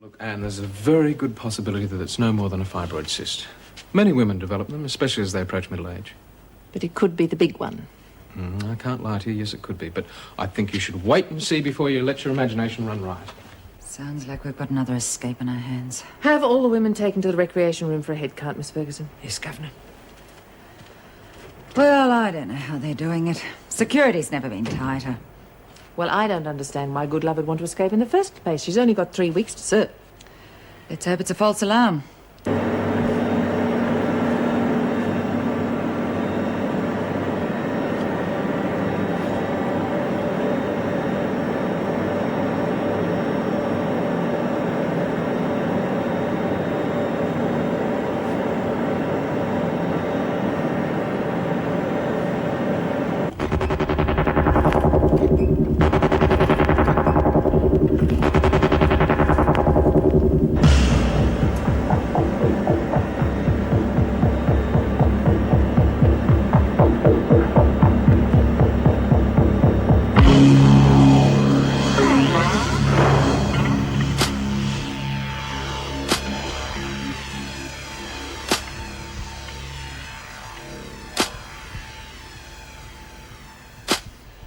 Look, Anne, there's a very good possibility that it's no more than a fibroid cyst. Many women develop them, especially as they approach middle age. But it could be the big one. I can't lie to you, yes it could be, but I think you should wait and see before you let your imagination run riot. Sounds like we've got another escape on our hands. Have all the women taken to the recreation room for a head count, Miss Ferguson? Yes, Governor. Well, I don't know how they're doing it. Security's never been tighter. Well, I don't understand why Goodlove would want to escape in the first place. She's only got 3 weeks to serve. Let's hope it's a false alarm.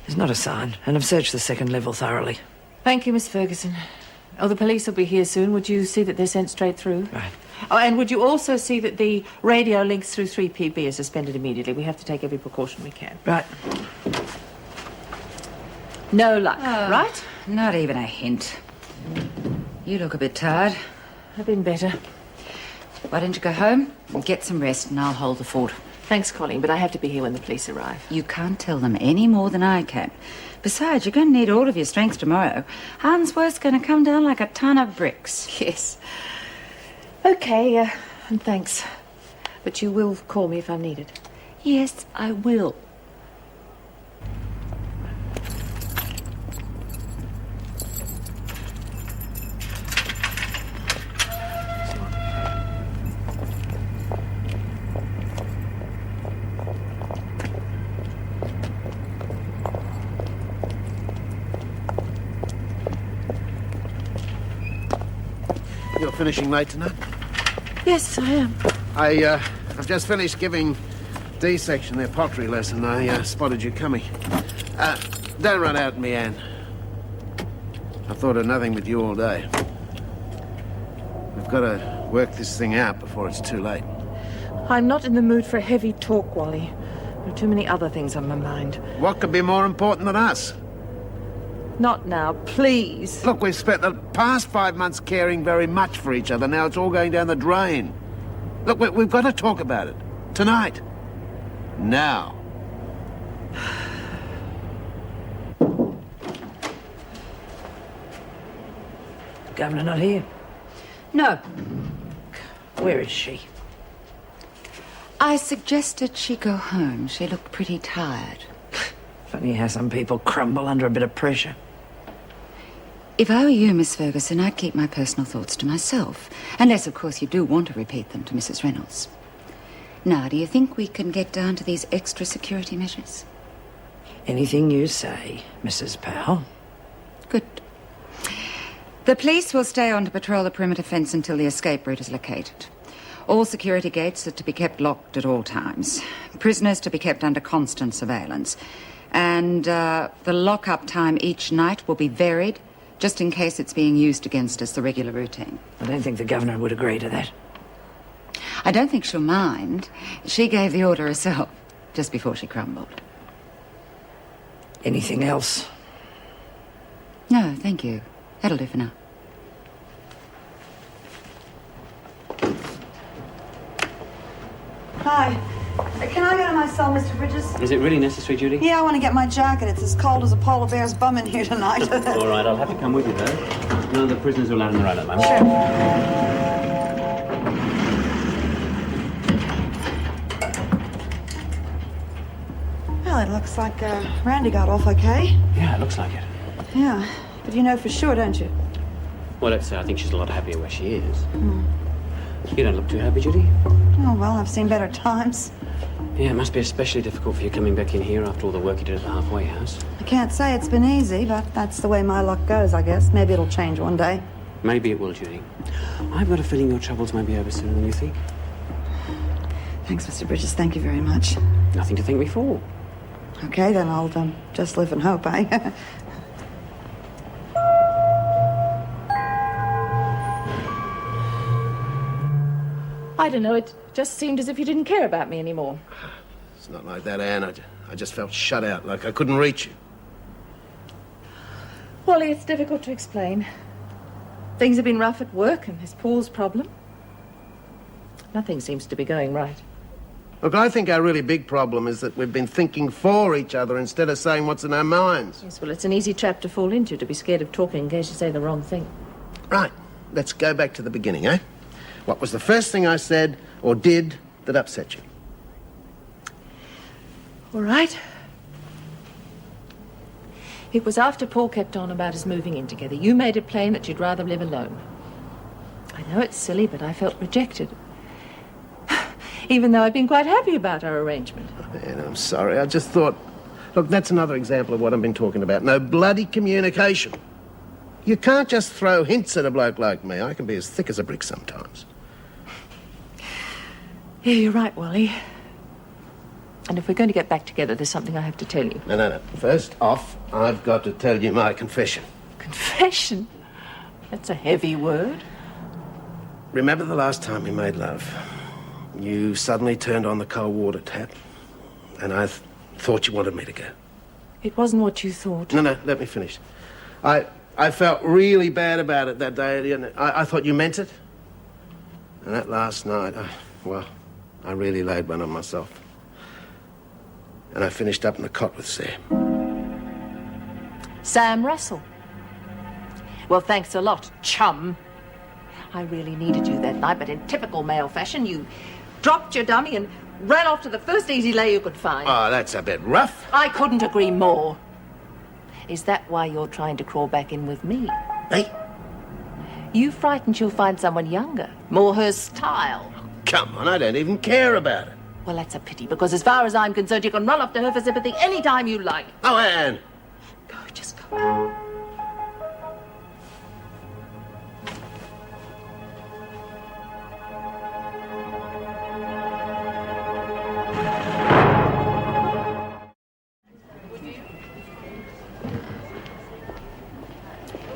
There's not a sign, and I've searched the second level thoroughly. Thank you, Miss Ferguson. Oh, the police will be here soon. Would you see that they're sent straight through? Right. Oh, and would you also see that the radio links through 3PB are suspended immediately? We have to take every precaution we can. Right. No luck, right? Not even a hint. You look a bit tired. I've been better. Why don't you go home and get some rest, and I'll hold the fort. Thanks, Colleen, but I have to be here when the police arrive. You can't tell them any more than I can. Besides, you're going to need all of your strength tomorrow. Harnsworth's going to come down like a ton of bricks. Yes. Okay, and thanks. But you will call me if I'm needed. Yes, I will. You're finishing late tonight? Yes, I am. I've just finished giving D section their pottery lesson. I spotted you coming. Don't run out at me, Anne. I've thought of nothing but you all day. We've got to work this thing out before it's too late. I'm not in the mood for a heavy talk, Wally. There are too many other things on my mind. What could be more important than us? Not now, please. Look, we've spent the past 5 months caring very much for each other. Now it's all going down the drain. Look, we've got to talk about it. Tonight. Now. Governor not here. No. Where is she? I suggested she go home. She looked pretty tired. Funny how some people crumble under a bit of pressure. If I were you, Miss Ferguson, I'd keep my personal thoughts to myself. Unless, of course, you do want to repeat them to Mrs. Reynolds. Now, do you think we can get down to these extra security measures? Anything you say, Mrs. Powell. Good. The police will stay on to patrol the perimeter fence until the escape route is located. All security gates are to be kept locked at all times. Prisoners to be kept under constant surveillance. And the lock-up time each night will be varied, just in case it's being used against us, the regular routine. I don't think the governor would agree to that. I don't think she'll mind. She gave the order herself, just before she crumbled. Anything else? No, thank you. That'll do for now. Hi. Can I go to my cell, Mr. Bridges? Is it really necessary, Judy? Yeah, I want to get my jacket. It's as cold as a polar bear's bum in here tonight. All right, I'll have to come with you, though. None of the prisoners are allowed in the road at the moment. Sure. Well, it looks like Randy got off okay. Yeah, it looks like it. Yeah, but you know for sure, don't you? Well, let's say I think she's a lot happier where she is. You don't look too happy, Judy. Oh, well, I've seen better times. Yeah, it must be especially difficult for you coming back in here after all the work you did at the halfway house. I can't say it's been easy, but that's the way my luck goes, I guess. Maybe it'll change one day. Maybe it will, Judy. I've got a feeling your troubles may be over sooner than you think. Thanks, Mr. Bridges. Thank you very much. Nothing to thank me for. Okay, then I'll just live and hope, eh? I don't know, it just seemed as if you didn't care about me anymore. It's not like that, Anne. I just felt shut out, like I couldn't reach you. Wally, it's difficult to explain. Things have been rough at work, and there's Paul's problem. Nothing seems to be going right. Look, I think our really big problem is that we've been thinking for each other instead of saying what's in our minds. Yes, well, it's an easy trap to fall into, to be scared of talking in case you say the wrong thing. Right, let's go back to the beginning, eh? What was the first thing I said or did that upset you? All right. It was after Paul kept on about us moving in together. You made it plain that you'd rather live alone. I know it's silly, but I felt rejected. Even though I've been quite happy about our arrangement. Man, I'm sorry. I just thought... Look, that's another example of what I've been talking about. No bloody communication. You can't just throw hints at a bloke like me. I can be as thick as a brick sometimes. Yeah, you're right, Wally. And if we're going to get back together, there's something I have to tell you. No. First off, I've got to tell you my confession. Confession? That's a heavy word. Remember the last time we made love? You suddenly turned on the cold water tap, and I thought you wanted me to go. It wasn't what you thought. No, let me finish. I felt really bad about it that day. I thought you meant it. And that last night, I really laid one on myself. And I finished up in the cot with Sam. Sam Russell. Well, thanks a lot, chum. I really needed you that night, but in typical male fashion, you dropped your dummy and ran off to the first easy lay you could find. Oh, that's a bit rough. I couldn't agree more. Is that why you're trying to crawl back in with me? Hey, You frightened she'll find someone younger, more her style. come on, I don't even care about it. Well, that's a pity, because as far as I'm concerned, you can run off to her for sympathy any time you like. Oh, Anne. Go, just go.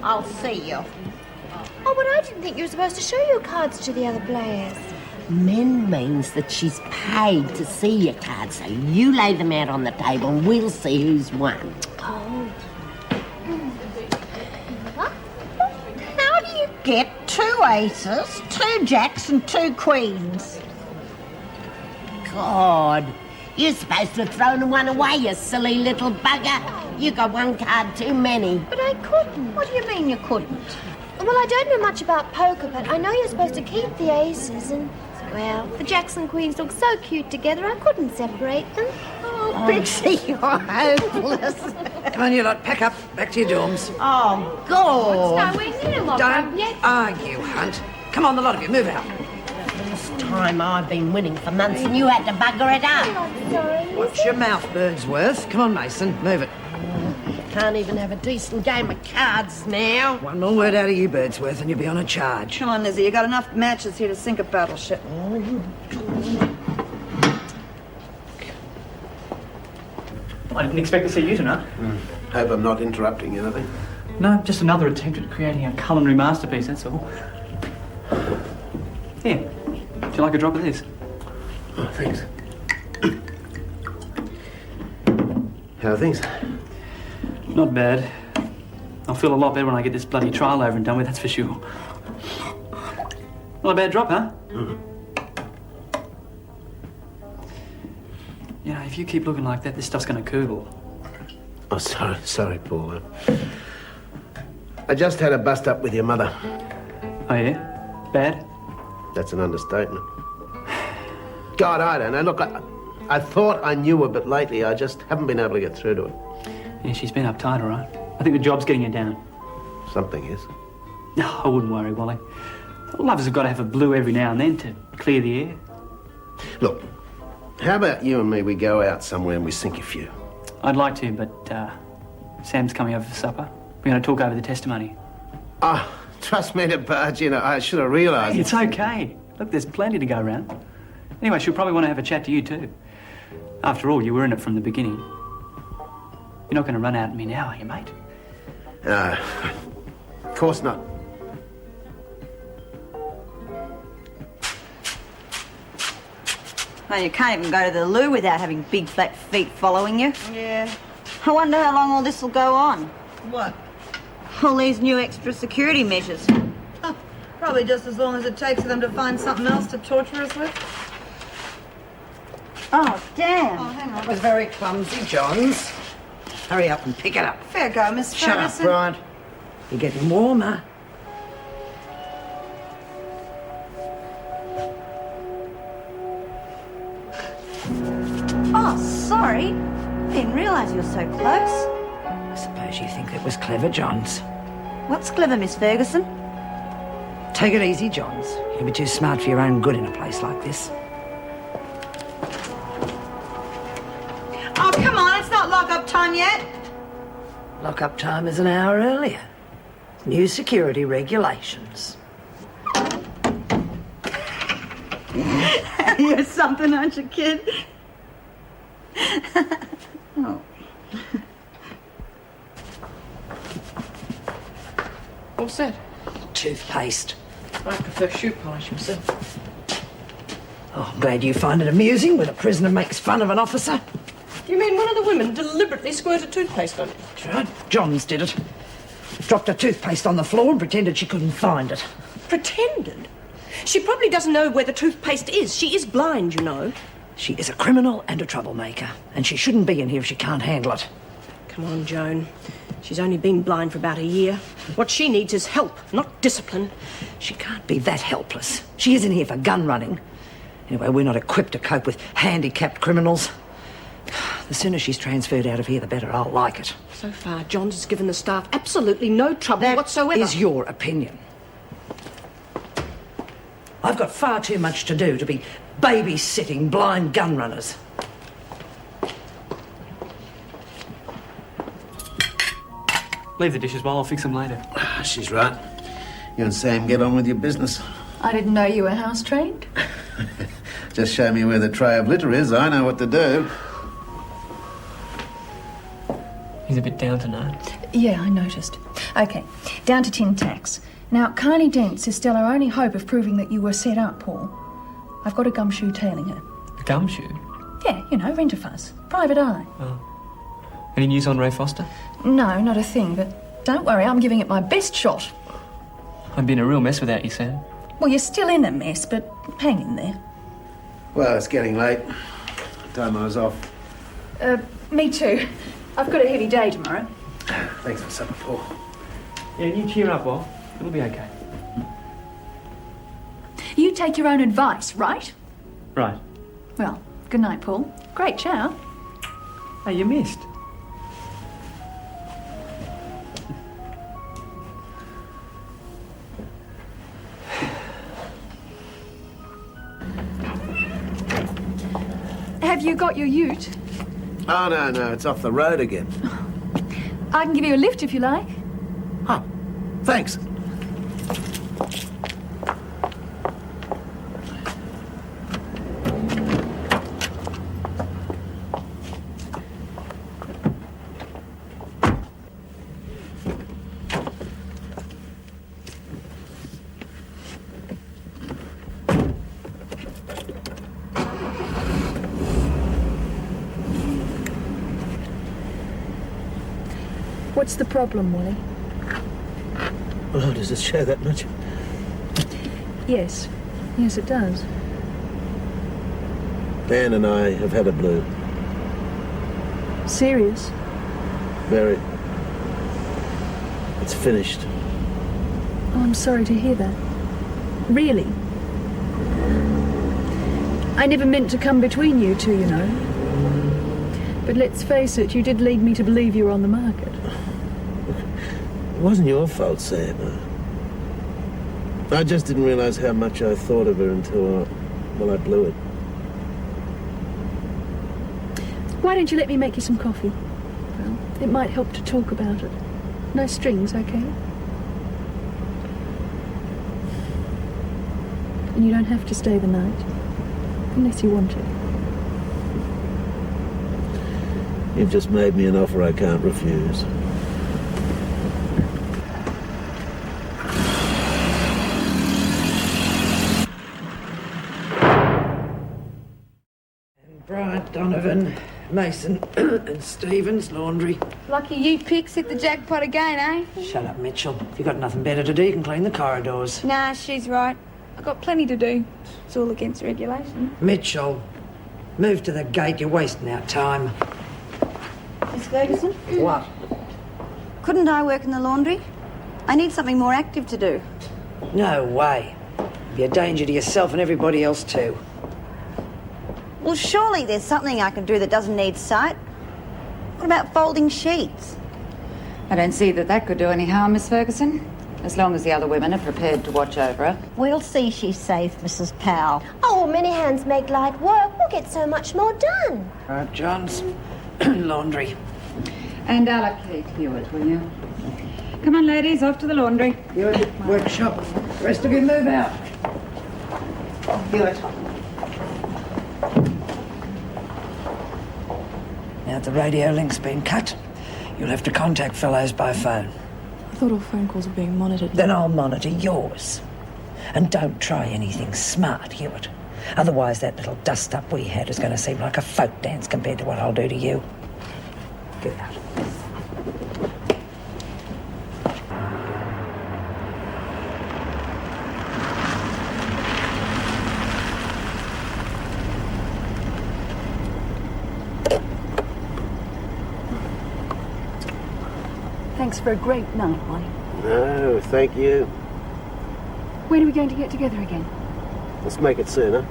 I'll see you. Oh, but I didn't think you were supposed to show your cards to the other players. Men means that she's paid to see your cards, so you lay them out on the table and we'll see who's won. Oh. How do you get 2 aces, 2 jacks and 2 queens? God, you're supposed to have thrown one away, you silly little bugger. You got 1 card too many. But I couldn't. What do you mean you couldn't? Well, I don't know much about poker, but I know you're supposed to keep the aces and... Well, the jacks and queens look so cute together, I couldn't separate them. Oh, Pixie, you're hopeless. Come on, you lot, pack up. Back to your dorms. Oh, God. Nowhere near locked Don't up yet. argue, Hunt. Come on, the lot of you, move out. This time I've been winning for months and you had to bugger it up. I'm sorry. Watch your mouth, Birdsworth. Come on, Mason, move it. Can't even have a decent game of cards now. One more word out of you, Birdsworth, and you'll be on a charge. Come on, Lizzie. You got enough matches here to sink a battleship. I didn't expect to see you tonight. Hope I'm not interrupting anything. No, just another attempt at creating a culinary masterpiece, that's all. Here, would you like a drop of this? Oh, thanks. How are things? Not bad. I'll feel a lot better when I get this bloody trial over and done with, that's for sure. Not a bad drop, huh? You know, if you keep looking like that, this stuff's gonna curdle. Oh, sorry, Paul. I just had a bust up with your mother. Oh, yeah? Bad? That's an understatement. God, I don't know. Look, I thought I knew her, but lately I just haven't been able to get through to her. Yeah, she's been uptight, all right. I think the job's getting her down. Something is. No, I wouldn't worry, Wally. Lovers have got to have a blue every now and then to clear the air. Look, how about you and me, we go out somewhere and we sink a few? I'd like to, but Sam's coming over for supper. We're going to talk over the testimony. Ah, trust me to barge in. I should have realised. It's okay. Look, there's plenty to go around. Anyway, she'll probably want to have a chat to you too. After all, you were in it from the beginning. You're not going to run out on me now, are you, mate? No, of course not. Well, you can't even go to the loo without having big flat feet following you. Yeah. I wonder how long all this will go on. What? All these new extra security measures. Oh, probably just as long as it takes for them to find something else to torture us with. Oh, damn. Oh, hang on. That was very clumsy, Johns. Hurry up and pick it up. Fair go, Miss Shut up, Ferguson. Brian. You're getting warmer. Oh, sorry. I didn't realise you were so close. I suppose you think it was clever, Johns. What's clever, Miss Ferguson? Take it easy, Johns. You'll be too smart for your own good in a place like this. Oh, come on, it's not lock-up time yet. Lock-up time is an hour earlier. New security regulations. You're something, aren't you, kid? Oh. What's that? Toothpaste. I prefer shoe polish myself. Oh, I'm glad you find it amusing when a prisoner makes fun of an officer. You mean one of the women deliberately squirted toothpaste on you? That's right. Johns did it. Dropped her toothpaste on the floor and pretended she couldn't find it. Pretended? She probably doesn't know where the toothpaste is. She is blind, you know. She is a criminal and a troublemaker, and she shouldn't be in here if she can't handle it. Come on, Joan. She's only been blind for about a year. What she needs is help, not discipline. She can't be that helpless. She isn't here for gun running. Anyway, we're not equipped to cope with handicapped criminals. The sooner she's transferred out of here, the better I'll like it. So far, Johns has given the staff absolutely no trouble That whatsoever. is your opinion. I've got far too much to do to be babysitting blind gun runners. Leave the dishes while I'll fix them later. She's right. You and Sam get on with your business. I didn't know you were house trained. Just show me where the tray of litter is. I know what to do. He's a bit down tonight. Yeah, I noticed. Okay, down to tin tacks. Now, Kylie Dent's is still our only hope of proving that you were set up, Paul. I've got a gumshoe tailing her. A gumshoe? Yeah, you know, rent-a-fuzz. Private eye. Oh. Any news on Ray Foster? No, not a thing, but don't worry, I'm giving it my best shot. I've been a real mess without you, Sam. Well, you're still in a mess, but hang in there. Well, it's getting late. Time I was off. Me too. I've got a heavy day tomorrow. Thanks for supper, Paul. Yeah, you cheer up, Bob. It'll be okay. You take your own advice, right? Right. Well, good night, Paul. Great chow. Hey, you missed. Have you got your ute? Oh, no, it's off the road again. I can give you a lift if you like. Oh, thanks. What's the problem, Wally? Oh, does it show that much? Yes. Yes, it does. Anne and I have had a blue. Serious? Very. It's finished. Oh, I'm sorry to hear that. Really? I never meant to come between you two, you know. But let's face it, you did lead me to believe you were on the market. It wasn't your fault, Sam. I just didn't realise how much I thought of her until, I blew it. Why don't you let me make you some coffee? Well, it might help to talk about it. No strings, okay? And you don't have to stay the night. Unless you want to. You've just made me an offer I can't refuse. Bryant, Donovan, Mason, and Stevens, laundry. Lucky you picks hit the jackpot again, eh? Shut up, Mitchell. If you've got nothing better to do, you can clean the corridors. Nah, she's right. I've got plenty to do. It's all against regulation. Mitchell, move to the gate. You're wasting our time. Miss Ferguson? What? Couldn't I work in the laundry? I need something more active to do. No way. Be a danger to yourself and everybody else too. Well, surely there's something I can do that doesn't need sight. What about folding sheets? I don't see that could do any harm, Miss Ferguson. As long as the other women are prepared to watch over her. We'll see she's safe, Mrs. Powell. Oh, well, many hands make light work. We'll get so much more done. Right, Johns. Laundry. And allocate Hewitt, will you? Come on, ladies, off to the laundry. Hewitt, workshop. The rest of you move out. Hewitt. Now the radio link's been cut. You'll have to contact fellows by phone. I thought all phone calls were being monitored. Then I'll monitor yours. And don't try anything smart, Hewitt. Otherwise that little dust-up we had is going to seem like a folk dance compared to what I'll do to you. Get out. Thanks for a great night, Molly. No, thank you. When are we going to get together again? Let's make it sooner.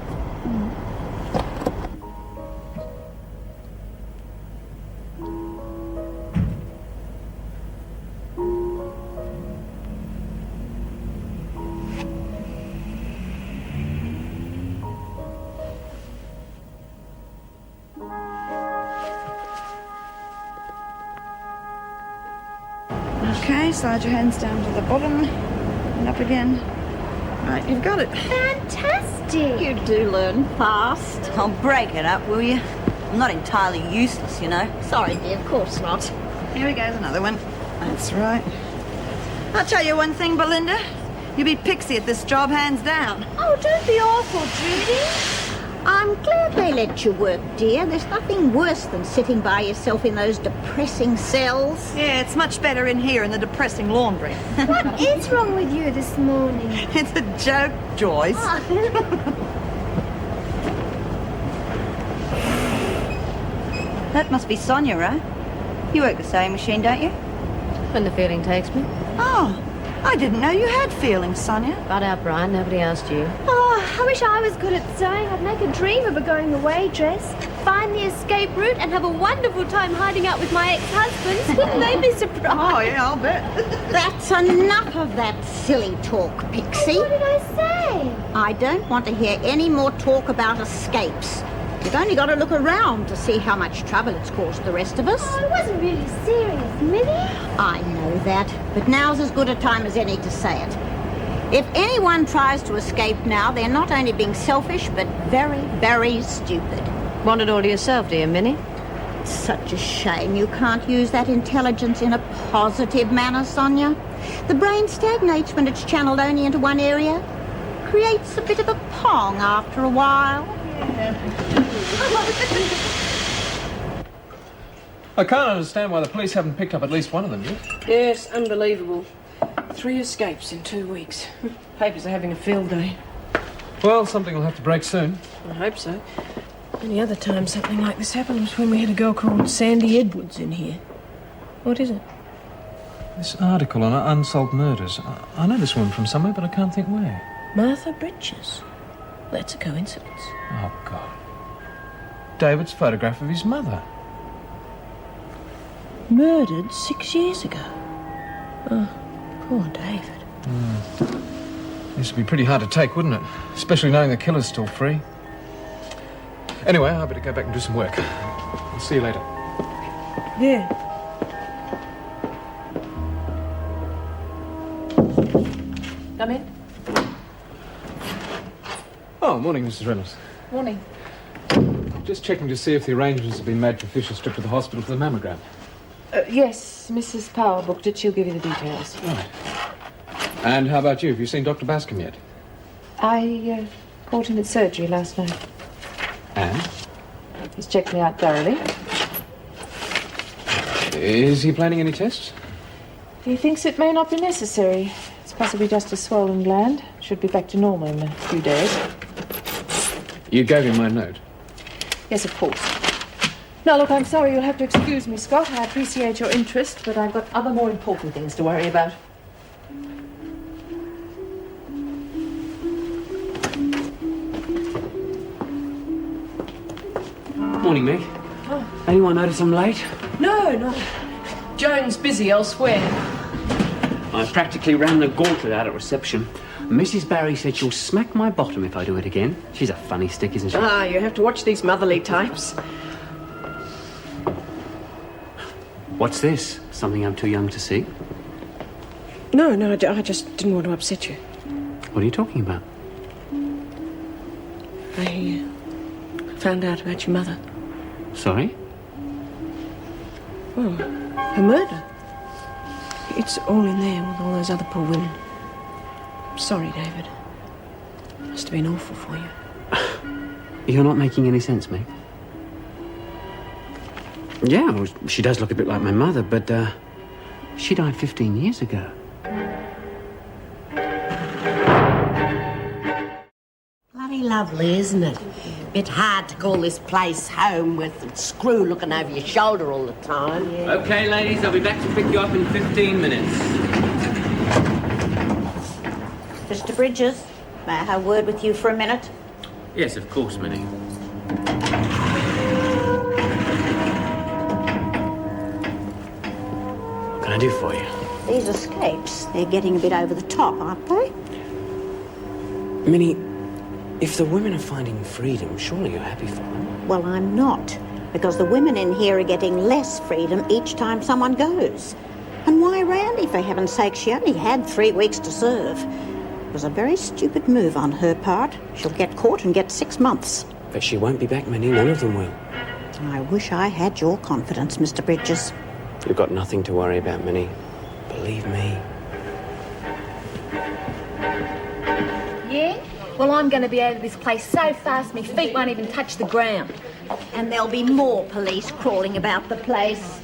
Okay, slide your hands down to the bottom and up again. Right, you've got it. Fantastic. You do learn fast. I'll break it up, will you? I'm not entirely useless, you know. Sorry, dear, of course not. Here we goes, another one. That's right. I'll tell you one thing, Belinda. You'll be pixie at this job, hands down. Oh, don't be awful, Judy. I'm glad they let you work, dear. There's nothing worse than sitting by yourself in those depressing cells. Yeah, it's much better in here in the depressing laundry. What is wrong with you this morning? It's a joke, Joyce. That must be Sonia, right? You work the sewing machine, don't you? When the feeling takes me. Oh, I didn't know you had feelings, Sonia. Got out, Brian. Nobody asked you. Oh, I wish I was good at sewing. I'd make a dream of a going-away dress, find the escape route, and have a wonderful time hiding out with my ex-husbands. Wouldn't they be surprised? Oh, yeah, I'll bet. That's enough of that silly talk, Pixie. What did I say? I don't want to hear any more talk about escapes. You've only got to look around to see how much trouble it's caused the rest of us. Oh, I wasn't really serious, Minnie. I know that, but now's as good a time as any to say it. If anyone tries to escape now, they're not only being selfish, but very, very stupid. Want it all to yourself, do you, Minnie? It's such a shame you can't use that intelligence in a positive manner, Sonia. The brain stagnates when it's channeled only into one area. Creates a bit of a pong after a while. I can't understand why the police haven't picked up at least one of them yet. Yes, unbelievable. 3 escapes in 2 weeks. Papers are having a field day. Well, something will have to break soon. I hope so. Any other time something like this happened was when we had a girl called Sandy Edwards in here. What is it? This article on unsolved murders. I know this woman from somewhere, but I can't think where. Martha Bridges. That's a coincidence. Oh, God. David's photograph of his mother. Murdered 6 years ago. Oh, poor David. This would be pretty hard to take, wouldn't it? Especially knowing the killer's still free. Anyway, I better go back and do some work. I'll see you later. Yeah. Come in. Oh, morning, Mrs. Reynolds. Morning. Just checking to see if the arrangements have been made for Fisher's trip to the hospital for the mammogram. Yes, Mrs. Power booked it. She'll give you the details. Right. And how about you? Have you seen Dr. Bascom yet? I caught him at surgery last night. And? He's checked me out thoroughly. Is he planning any tests? He thinks it may not be necessary. It's possibly just a swollen gland. Should be back to normal in a few days. You gave him my note. Yes, of course. Now, look, I'm sorry. You'll have to excuse me, Scott. I appreciate your interest, but I've got other more important things to worry about. Morning, Meg. Oh. Anyone notice I'm late? No, not. Joan's busy elsewhere. I practically ran the gauntlet out at reception. Mrs. Barry said she'll smack my bottom if I do it again. She's a funny stick, isn't she? Ah, you have to watch these motherly types. What's this? Something I'm too young to see? No, I just didn't want to upset you. What are you talking about? I found out about your mother. Sorry? Well, her murder. It's all in there with all those other poor women. I'm sorry, David. Must have been awful for you. You're not making any sense, Meg. Yeah, well, she does look a bit like my mother, but she died 15 years ago. Bloody lovely, isn't it? Bit hard to call this place home with a screw looking over your shoulder all the time. Yeah. Okay, ladies, I'll be back to pick you up in 15 minutes. Mr. Bridges, may I have a word with you for a minute? Yes, of course, Minnie. What can I do for you? These escapes, they're getting a bit over the top, aren't they? Minnie, if the women are finding freedom, surely you're happy for them. Well, I'm not, because the women in here are getting less freedom each time someone goes. And why Randy, for heaven's sake? She only had 3 weeks to serve. It was a very stupid move on her part. She'll get caught and get 6 months. But she won't be back, Minnie. None of them will. I wish I had your confidence, Mr. Bridges. You've got nothing to worry about, Minnie. Believe me. Yeah? Well, I'm going to be out of this place so fast my feet won't even touch the ground. And there'll be more police crawling about the place.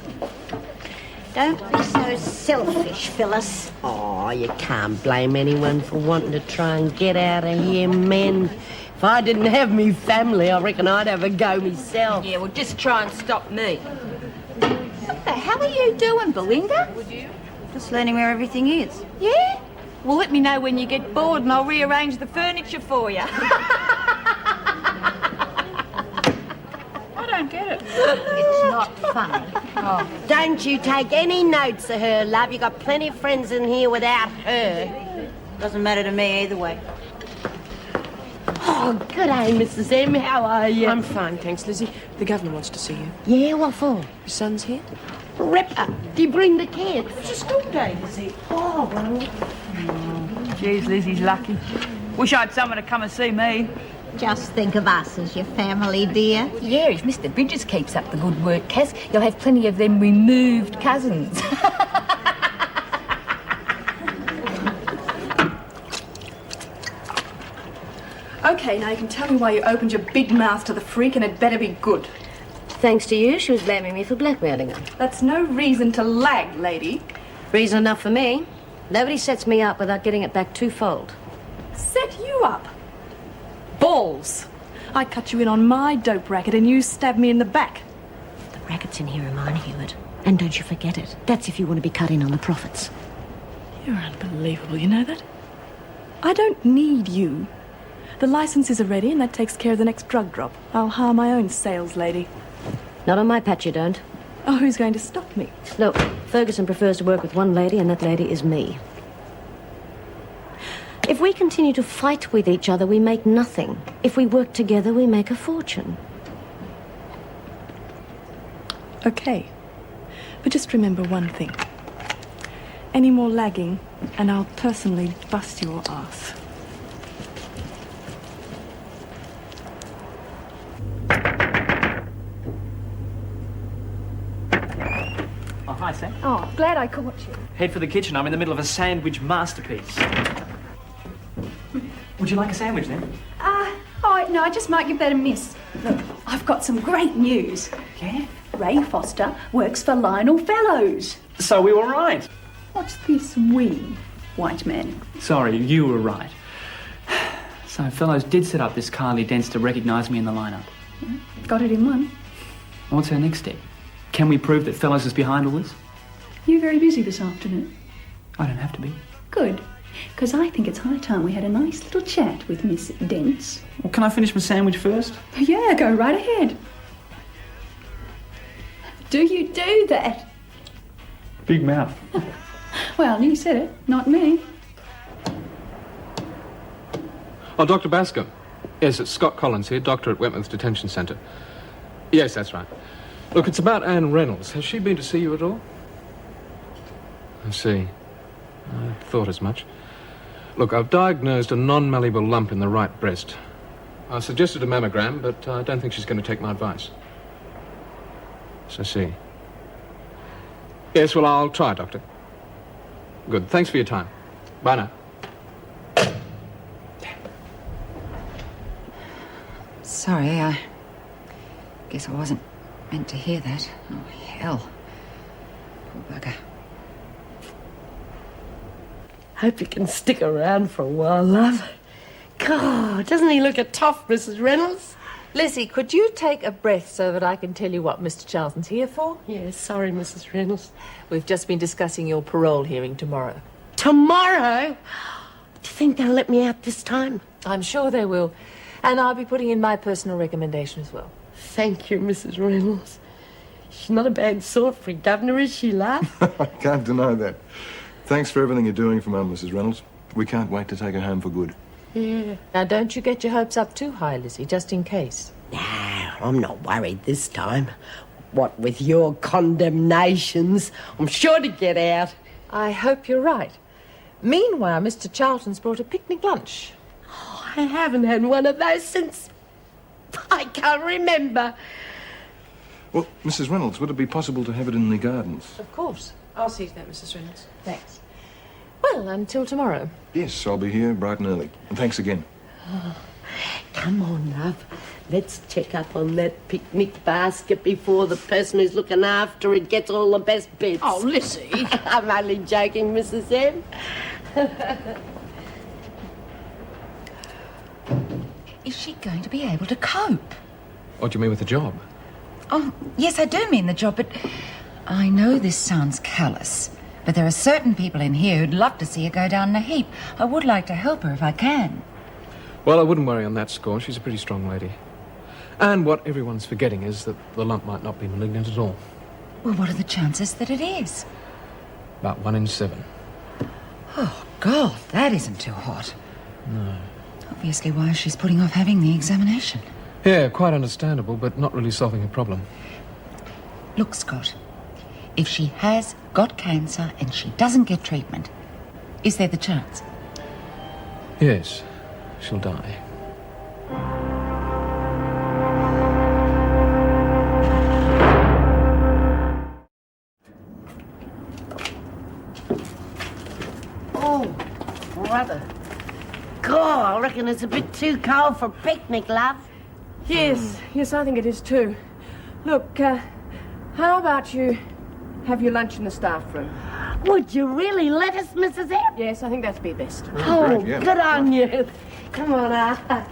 Don't be so selfish, Phyllis. Oh, you can't blame anyone for wanting to try and get out of here, men. If I didn't have me family, I reckon I'd have a go myself. Yeah, well, just try and stop me. What the hell are you doing, Belinda? Just learning where everything is. Yeah? Well, let me know when you get bored and I'll rearrange the furniture for you. I don't get it. It's not funny. Oh. Don't you take any notes of her, love. You got plenty of friends in here without her. Doesn't matter to me either way. Oh, good day, Mrs. M. How are you? I'm fine, thanks, Lizzie. The governor wants to see you. Yeah, what for? Your son's here? Ripper. Do you bring the kids? It's a school day, Lizzie. Oh, well. Jeez, Lizzie's lucky. Wish I had someone to come and see me. Just think of us as your family, dear. Yeah, if Mr. Bridges keeps up the good work, Cass, you'll have plenty of them removed cousins. Okay, now you can tell me why you opened your big mouth to the freak, and it better be good. Thanks to you, she was blaming me for blackmailing her. That's no reason to lag, lady. Reason enough for me. Nobody sets me up without getting it back twofold. Set you up? Balls! I cut you in on my dope racket and you stabbed me in the back. The rackets in here are mine, Hewitt. And don't you forget it. That's if you want to be cut in on the profits. You're unbelievable, you know that? I don't need you. The licenses are ready and that takes care of the next drug drop. I'll hire my own sales lady. Not on my patch, you don't. Oh, who's going to stop me? Look, Ferguson prefers to work with one lady, and that lady is me. If we continue to fight with each other, we make nothing. If we work together, we make a fortune. Okay. But just remember one thing. Any more lagging, and I'll personally bust your ass. Hi, Sam. Oh, glad I caught you. Head for the kitchen. I'm in the middle of a sandwich masterpiece. Would you like a sandwich, then? Oh, no, I just might give that a miss. Look, I've got some great news. Yeah? Ray Foster works for Lionel Fellows. So we were right. What's this we, white man? Sorry, you were right. So Fellows did set up this Kylie Dents to recognise me in the lineup. Got it in one. What's our next step? Can we prove that Fellows is behind all this? You're very busy this afternoon. I don't have to be. Good, because I think it's high time we had a nice little chat with Miss Dents. Well, can I finish my sandwich first? Yeah, go right ahead. Do you do that? Big mouth. Well, you said it, not me. Oh, Dr. Bascom. Yes, it's Scott Collins here, doctor at Wentworth Detention Centre. Yes, that's right. Look, it's about Anne Reynolds. Has she been to see you at all? I see. I thought as much. Look, I've diagnosed a non-malleable lump in the right breast. I suggested a mammogram, but I don't think she's going to take my advice. So, see. Yes, well, I'll try, Doctor. Good. Thanks for your time. Bye now. Sorry, I guess I wasn't meant to hear that. Oh, hell. Poor bugger. Hope you can stick around for a while, love. God, doesn't he look a tough, Mrs. Reynolds? Lizzie, could you take a breath so that I can tell you what Mr. Charlton's here for? Yes, sorry, Mrs. Reynolds. We've just been discussing your parole hearing tomorrow. Tomorrow? Do you think they'll let me out this time? I'm sure they will. And I'll be putting in my personal recommendation as well. Thank you, Mrs. Reynolds. She's not a bad sort for a governor, is she, love? I can't deny that. Thanks for everything you're doing for Mum, Mrs. Reynolds. We can't wait to take her home for good. Yeah. Now, don't you get your hopes up too high, Lizzie, just in case. No, I'm not worried this time. What with your condemnations, I'm sure to get out. I hope you're right. Meanwhile, Mr. Charlton's brought a picnic lunch. Oh, I haven't had one of those since I can't remember. Well, Mrs. Reynolds, would it be possible to have it in the gardens? Of course. I'll see to that, Mrs. Reynolds. Thanks. Well, until tomorrow. Yes, I'll be here bright and early. And thanks again. Oh, come on, love. Let's check up on that picnic basket before the person who's looking after it gets all the best bits. Oh, Lizzie. I'm only joking, Mrs. M. Is she going to be able to cope? What do you mean with the job? Oh, yes, I do mean the job, but I know this sounds callous, but there are certain people in here who'd love to see her go down in a heap. I would like to help her if I can. Well, I wouldn't worry on that score. She's a pretty strong lady. And what everyone's forgetting is that the lump might not be malignant at all. Well, what are the chances that it is? About 1 in 7. Oh, God, that isn't too hot. No. Obviously why she's putting off having the examination. Yeah, quite understandable, but not really solving a problem. Look, Scott, if she has got cancer and she doesn't get treatment, is there the chance? Yes, she'll die. Oh, brother. God, I reckon it's a bit too cold for a picnic, love. Yes, I think it is too. Look, how about you have your lunch in the staff room? Would you really let us, Mrs. M? Yes, I think that'd be best. Oh, great, yeah. Good on you. Come on, Arthur.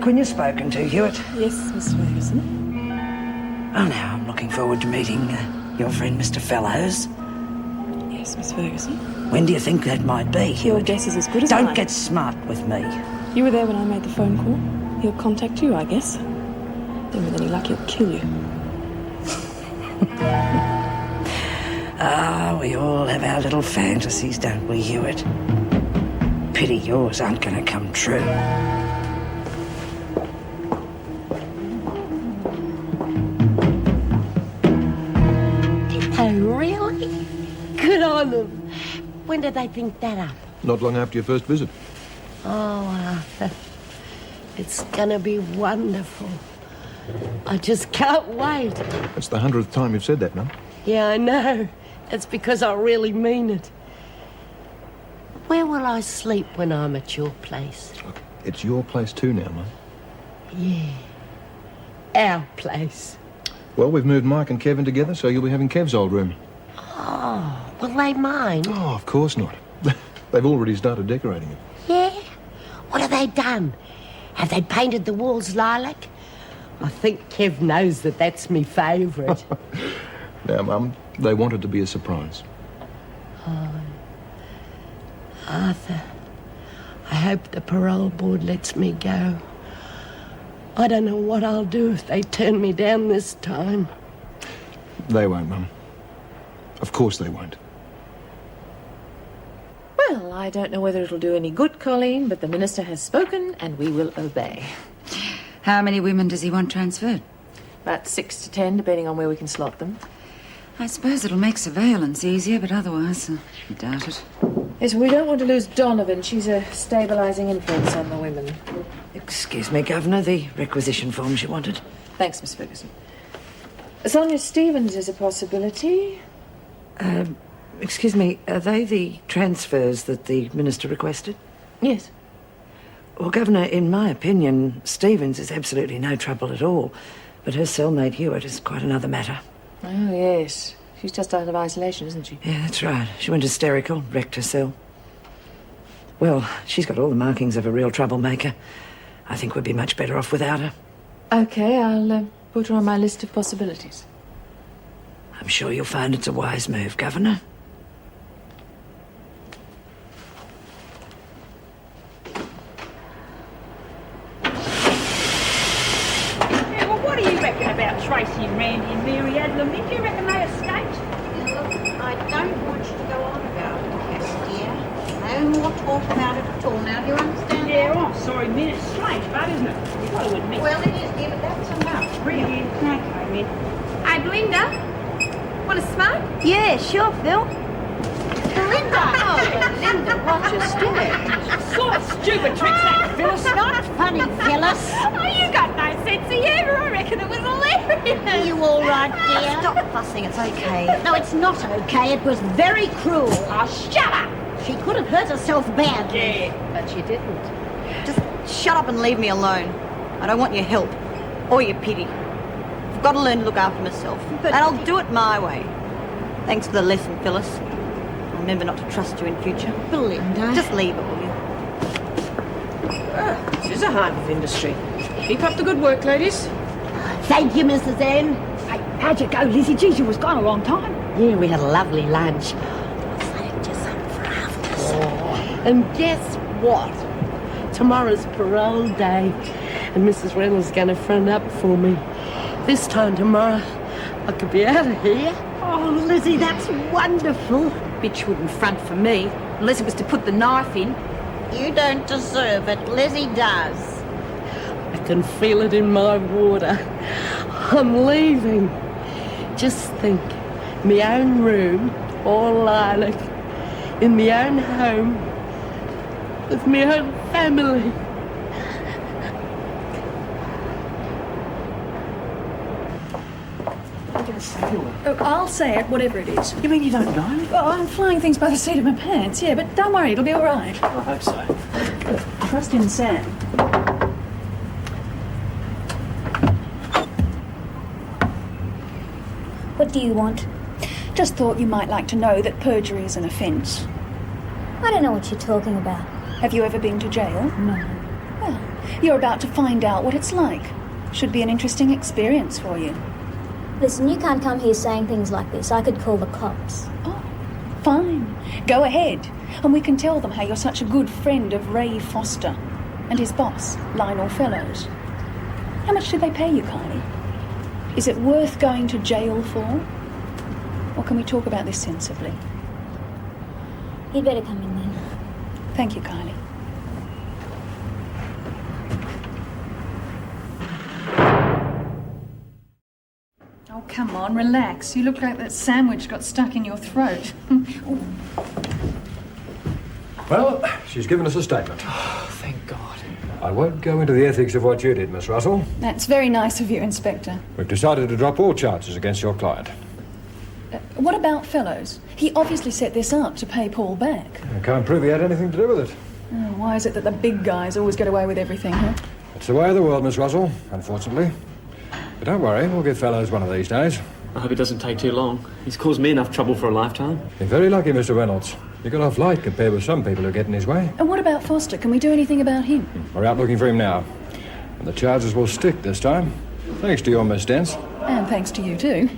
like when you're spoken to, Hewitt. Yes, Miss Ferguson. Oh, now I'm looking forward to meeting your friend Mr. Fellows. Yes, Miss Ferguson. When do you think that might be, Hewitt? Your guess is as good as mine. Don't get smart with me. You were there when I made the phone call. He'll contact you, I guess. Then with any luck, he'll kill you. Ah, we all have our little fantasies, don't we, Hewitt? Pity yours aren't going to come true. Oh, really? Good on them. When did they think that up? Not long after your first visit. Oh, Arthur. It's gonna be wonderful. I just can't wait. That's the 100th time you've said that, Mum. Yeah, I know. It's because I really mean it. Where will I sleep when I'm at your place? Look, it's your place too now, Mum. Yeah. Our place. Well, we've moved Mike and Kevin together, so you'll be having Kev's old room. Oh, will they mind? Oh, of course not. They've already started decorating it. Yeah? What have they done? Have they painted the walls lilac? I think Kev knows that that's my favourite. Now, Mum, they wanted to be a surprise. Oh. Arthur, I hope the parole board lets me go. I don't know what I'll do if they turn me down this time. They won't, Mum. Of course they won't. Well, I don't know whether it'll do any good, Colleen, but the Minister has spoken and we will obey. How many women does he want transferred? About 6 to 10, depending on where we can slot them. I suppose it'll make surveillance easier, but otherwise, I doubt it. Yes, we don't want to lose Donovan. She's a stabilising influence on the women. Excuse me, Governor, the requisition forms you wanted. Thanks, Miss Ferguson. Sonia Stevens is a possibility. Excuse me, are they the transfers that the Minister requested? Yes. Well, Governor, in my opinion, Stevens is absolutely no trouble at all. But her cellmate Hewitt is quite another matter. Oh, yes. She's just out of isolation, isn't she? Yeah, that's right. She went hysterical, wrecked her cell. Well, she's got all the markings of a real troublemaker. I think we'd be much better off without her. OK, I'll put her on my list of possibilities. I'm sure you'll find it's a wise move, Governor. Yeah, well, what do you reckon about Tracy and Randy and Mary Adlam? Do you reckon they escaped? I don't want you to go on about it, Hestia. No more talk about it at all now, do you understand? Yeah, well, I'm sorry, Min. It's strange, but isn't it? You've got to admit. Well, it is, dear, but that's enough, really. Okay, Min. Hey, Belinda. Want to smoke? Yeah, sure, Phil. Belinda! Oh, Belinda, watch your step. Sort of stupid tricks that, Phyllis. Not funny, Phyllis. Oh, you got no sense of humour. I reckon it was hilarious. Are you all right, dear? Stop fussing, it's okay. No, it's not okay. It was very cruel. Oh, shut up. She could have hurt herself badly. Yeah. But she didn't. Just shut up and leave me alone. I don't want your help or your pity. I've got to learn to look after myself. And I'll do it my way. Thanks for the lesson, Phyllis. I'll remember not to trust you in future. Belinda. Just leave it, will you? This is a hive of industry. Keep up the good work, ladies. Thank you, Mrs. N. Hey, how'd you go, Lizzie? Geez, you was gone a long time. Yeah, we had a lovely lunch. I saved you some for afters. And guess what? Tomorrow's parole day, and Mrs. Reynolds is going to front up for me. This time tomorrow, I could be out of here. Oh, Lizzie, that's wonderful. Bitch wouldn't front for me, unless it was to put the knife in. You don't deserve it. Lizzie does. I can feel it in my water. I'm leaving. Just think, my own room, all lilac, in my own home, with my own family. Oh, I'll say it, whatever it is. You mean you don't know? Oh, I'm flying things by the seat of my pants, yeah, but don't worry, it'll be all right. I hope so. Look, trust in Sam. What do you want? Just thought you might like to know that perjury is an offence. I don't know what you're talking about. Have you ever been to jail? No. Well, You're about to find out what it's like. Should be an interesting experience for you. Listen, you can't come here saying things like this. I could call the cops. Oh, fine. Go ahead. And we can tell them how you're such a good friend of Ray Foster and his boss, Lionel Fellows. How much do they pay you, Kylie? Is it worth going to jail for? Or can we talk about this sensibly? You'd better come in then. Thank you, Kylie. Oh, come on, relax. You look like that sandwich got stuck in your throat. Well, she's given us a statement. Oh, thank God. I won't go into the ethics of what you did, Miss Russell. That's very nice of you, Inspector. We've decided to drop all charges against your client. What about Fellows? He obviously set this up to pay Paul back. I can't prove he had anything to do with it. Oh, why is it that the big guys always get away with everything, huh? It's the way of the world, Miss Russell, unfortunately. But don't worry, we'll get Fellows one of these days. I hope it doesn't take too long. He's caused me enough trouble for a lifetime. You're very lucky, Mr. Reynolds. You got off light compared with some people who get in his way. And what about Foster? Can we do anything about him? We're out looking for him now. And the charges will stick this time. Thanks to your Miss Dents. And thanks to you, too.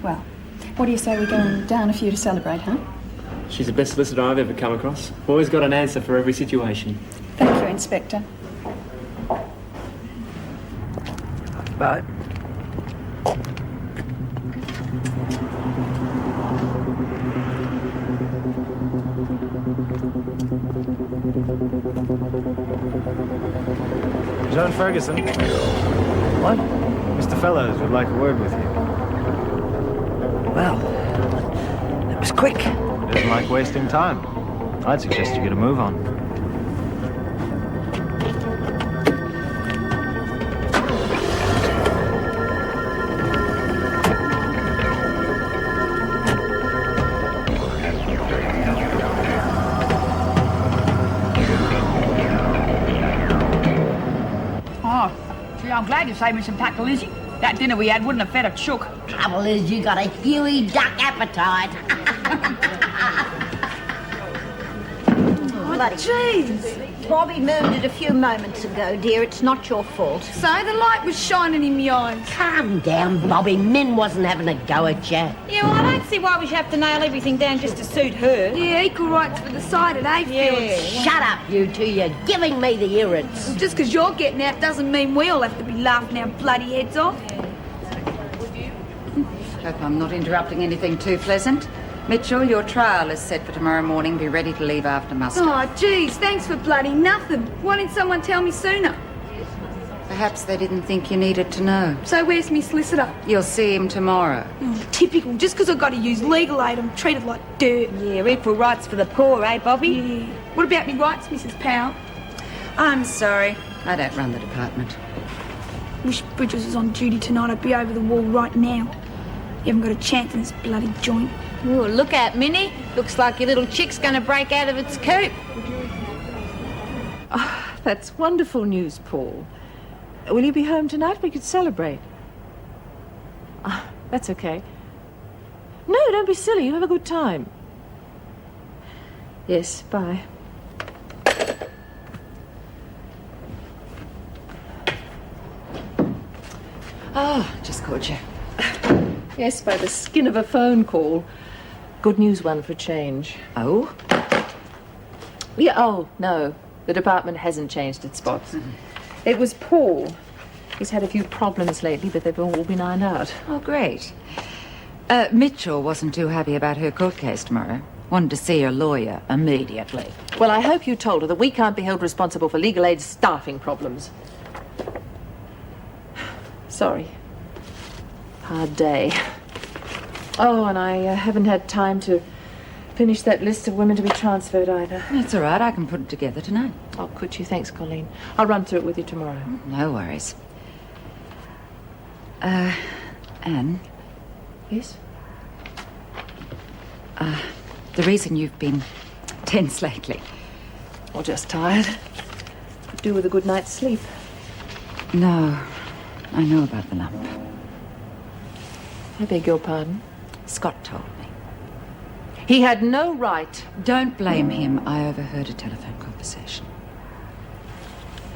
Well, what do you say we go down a few to celebrate, huh? She's the best solicitor I've ever come across. Always got an answer for every situation. Thank you, Inspector. Bye. John Ferguson. What? Mr. Fellows would like a word with you. Well, that was quick. He doesn't like wasting time. I'd suggest you get a move on. Oh, gee, I'm glad you saved me some tackle, Lizzie. That dinner we had wouldn't have fed a chook. Trouble is, you got a Huey duck appetite. Bloody jeez. Bobby moved it a few moments ago, dear. It's not your fault. So the light was shining in my eyes. Calm down, Bobby. Min wasn't having a go at you. Yeah, well, I don't see why we should have to nail everything down just to suit her. Yeah, equal rights for the side at Ayfield. Shut up, you two. You're giving me the irrits. Just because you're getting out doesn't mean we all have to be laughing our bloody heads off. Hope I'm not interrupting anything too pleasant. Mitchell, your trial is set for tomorrow morning. Be ready to leave after muster. Oh, geez, thanks for bloody nothing. Why didn't someone tell me sooner? Perhaps they didn't think you needed to know. So where's me solicitor? You'll see him tomorrow. Oh, typical. Just because I've got to use legal aid, I'm treated like dirt. Yeah, equal rights for the poor, eh, Bobby? Yeah. What about me rights, Mrs. Powell? I'm sorry. I don't run the department. Wish Bridges was on duty tonight. I'd be over the wall right now. You haven't got a chance in this bloody joint. Ooh, look out, Minnie. Looks like your little chick's going to break out of its coop. Oh, that's wonderful news, Paul. Will you be home tonight? We could celebrate. That's okay. No, don't be silly. You have a good time. Yes, bye. Oh, just called you. Yes, by the skin of a phone call. Good news one for a change. Oh? Yeah, oh, no. The department hasn't changed its spots. It was Paul. He's had a few problems lately, but they've all been ironed out. Oh, great. Mitchell wasn't too happy about her court case tomorrow. Wanted to see her lawyer immediately. Well, I hope you told her that we can't be held responsible for legal aid's staffing problems. Sorry. Hard day. Oh, and I haven't had time to finish that list of women to be transferred either. That's all right. I can put it together tonight. Oh, could you? Thanks, Colleen. I'll run through it with you tomorrow. No worries. Anne? Yes? The reason you've been tense lately. Or just tired. Could do with a good night's sleep. No. I know about the lump. I beg your pardon? Scott told me. He had no right. Don't blame him. I overheard a telephone conversation.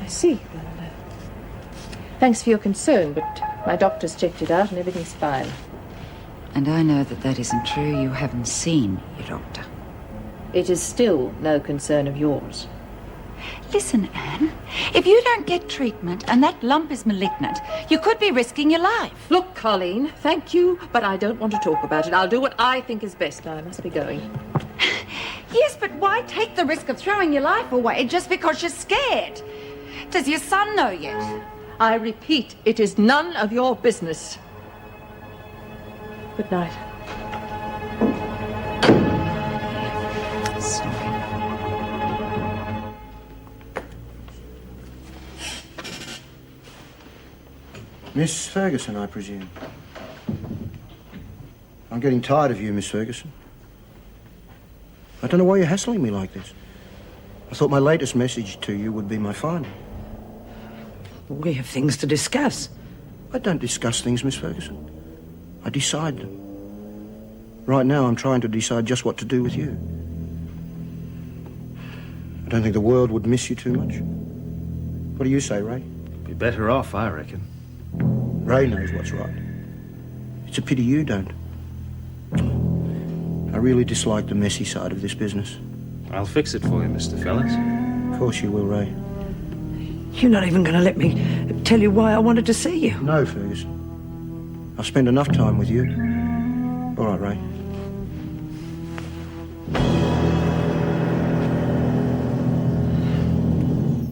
I see. Well, thanks for your concern, but my doctor's checked it out and everything's fine. And I know that that isn't true. You haven't seen your doctor. It is still no concern of yours. Listen, Anne, if you don't get treatment and that lump is malignant, you could be risking your life. Look, Colleen, thank you, but I don't want to talk about it. I'll do what I think is best. Now, I must be going. Yes, but why take the risk of throwing your life away just because you're scared? Does your son know yet? I repeat, it is none of your business. Good night. Miss Ferguson, I presume. I'm getting tired of you, Miss Ferguson. I don't know why you're hassling me like this. I thought my latest message to you would be my final. We have things to discuss. I don't discuss things, Miss Ferguson. I decide them. Right now, I'm trying to decide just what to do with you. I don't think the world would miss you too much. What do you say, Ray? Be better off, I reckon. Ray knows what's right. It's a pity you don't. I really dislike the messy side of this business. I'll fix it for you, Mr. Fellas. Of course you will, Ray. You're not even going to let me tell you why I wanted to see you. No, Ferguson. I've spent enough time with you. All right, Ray.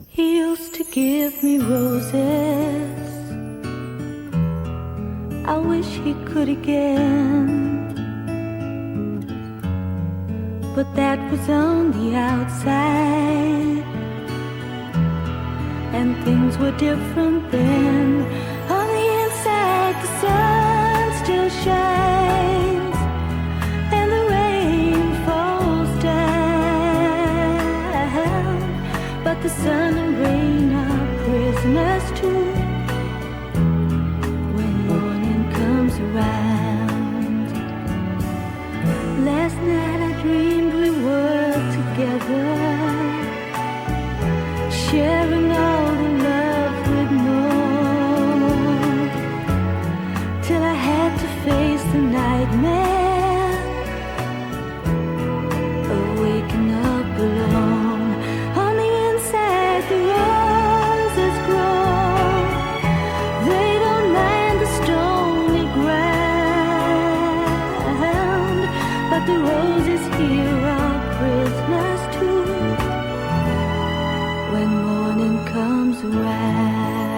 He used to give me roses. I wish he could again. But that was on the outside, and things were different then. On the inside, the sun still shines, and the rain falls down. But the sun and rain are prisoners too when morning comes around. Last night I dreamed we were together, sharing all the love we'd known, till I had to face the nightmare of waking up alone. On the inside the roses grow, they don't mind the stony ground, but the roses here are prisoners too when morning comes around.